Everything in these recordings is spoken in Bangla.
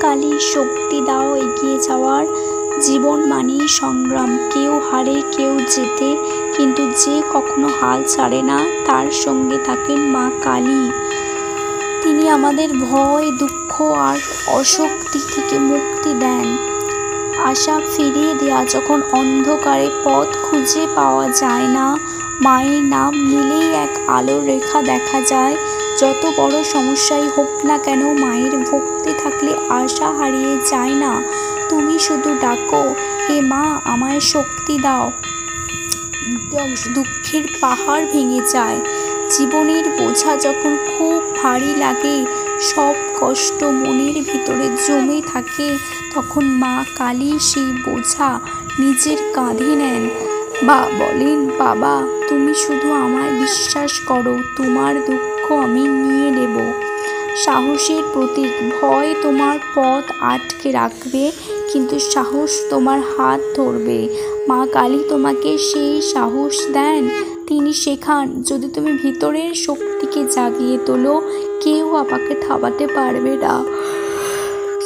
কালী শক্তি দাও এগিয়ে যাওয়ার। জীবন মানেই সংগ্রাম, কেউ হারে কেউ জেতে, কিন্তু যে কখনো হাল ছাড়ে না তার সঙ্গে থাকেন মা কালী। তিনি আমাদের ভয়, দুঃখ আর অশক্তি থেকে মুক্তি দেন। আশা ফিরিয়ে দেয়া যখন অন্ধকারে পথ খুঁজে পাওয়া যায় না, মায়ের নাম নিলেই এক আলোর রেখা দেখা যায়। যত বড় সমস্যাই হোক না কেন, মায়ের ভক্তি থাকলে আশা হারিয়ে যায় না। তুমি শুধু ডাকো, হে মা আমায় শক্তি দাও। দুঃখের পাহাড় ভেঙে যায়। জীবনের বোঝা যখন খুব ভারী লাগে, সব কষ্ট মনের ভিতরে জমে থাকে, তখন মা কালী সেই বোঝা নিজের কাঁধে নেন। বলেন, বাবা তুমি শুধু আমায় বিশ্বাস করো, তোমার দুঃখ আমি নিয়ে নেব। সাহসের প্রতীক। ভয় তোমার পথ আটকে রাখবে, কিন্তু সাহস তোমার হাত ধরবে। মা কালী তোমাকে সেই সাহস দেন। তিনি শেখান, যদি তুমি ভিতরের শক্তিকে জাগিয়ে তোলো, কেউ আমাকে থামাতে পারবে না।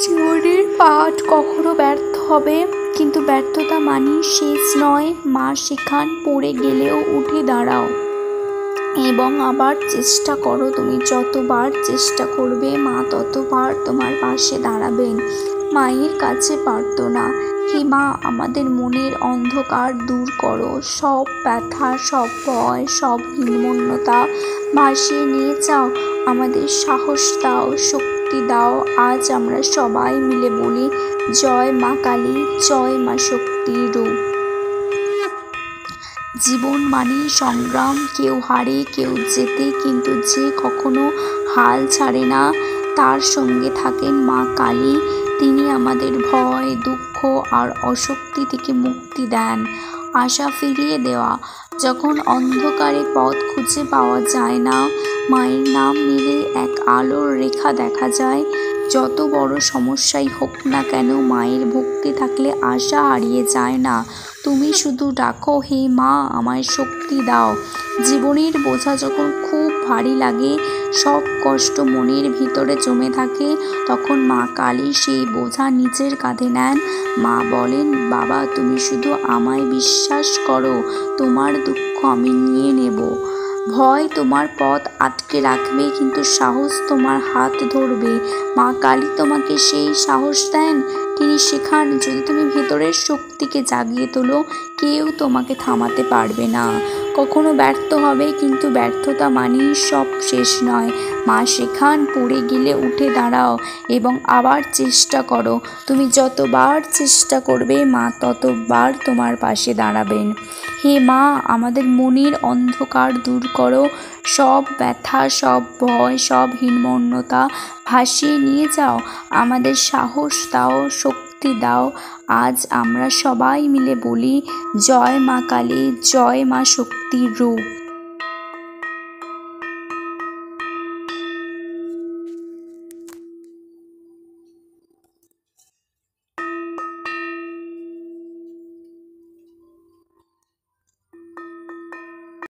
জীবনের পাঠ কখনো ব্যর্থ হবে, কিন্তু ব্যর্থতা মানেই শেষ নয়। মা শেখান, পড়ে গেলেও উঠে দাঁড়াও এবং আবার চেষ্টা করো। তুমি যতবার চেষ্টা করবে, মা ততবার তোমার পাশে দাঁড়াবেন। মায়ের কাছে প্রার্থনা, হে মা আমাদের মনের অন্ধকার দূর করো, সব ব্যথা, সব ভয়, সব হীনমন্যতা ভাসিয়ে নিয়ে যাও। আমাদের সাহস দাও, শক্তি দাও। আজ আমরা সবাই মিলে বলি, জয় মা কালী, জয় মা শক্তির রূপ। জীবন মানেই সংগ্রাম, কেউ হারে কেউ জেতে, কিন্তু যে কখনো হাল ছাড়ে না তার সঙ্গে থাকেন মা কালী। তিনি আমাদের ভয়, দুঃখ আর অশক্তি থেকে মুক্তি দেন। আশা ফিরিয়ে দেওয়া। যখন অন্ধকারে পথ খুঁজে পাওয়া যায় না, মায়ের নাম নিলে এক আলোর রেখা দেখা যায়। যত বড় সমস্যাই হোক না কেন, মায়ের ভক্তি থাকলে আশা হারিয়ে যায় না। তুমি শুধু ডাকো, হে মা আমায় শক্তি দাও। জীবনের বোঝা যখন খুব ভারী লাগে, সব কষ্ট মনের ভিতরে জমে থাকে, তখন মা কালী সেই বোঝা নিজের কাঁধে নেন। মা বলেন, বাবা তুমি শুধু আমায় বিশ্বাস করো, তোমার দুঃখ আমি নিয়ে নেব। ভয় তোমার পথ আটকে রাখবে, কিন্তু সাহস তোমার হাত ধরবে। মা কালী তোমাকে সেই সাহস দেন। তিনি শেখান, যদি তুমি ভেতরের শক্তিকে জাগিয়ে তোলো, কেউ তোমাকে থামাতে পারবে না। কখনো ব্যর্থ হবে, কিন্তু ব্যর্থতা মানেই সব শেষ নয়। মা শেখান, পড়ে গেলে উঠে দাঁড়াও এবং আবার চেষ্টা করো। তুমি যতবার চেষ্টা করবে, মা ততবার তোমার পাশে দাঁড়াবেন। হে মা আমাদের মনের অন্ধকার দূর করো, সব ব্যথা, সব ভয়, সব হীনমন্যতা ভাসিয়ে নিয়ে যাও। আমাদের সাহস দাও, শক্তি দাও। আজ আমরা সবাই মিলে বলি, জয় মা কালী, জয় মা শক্তির রূপ।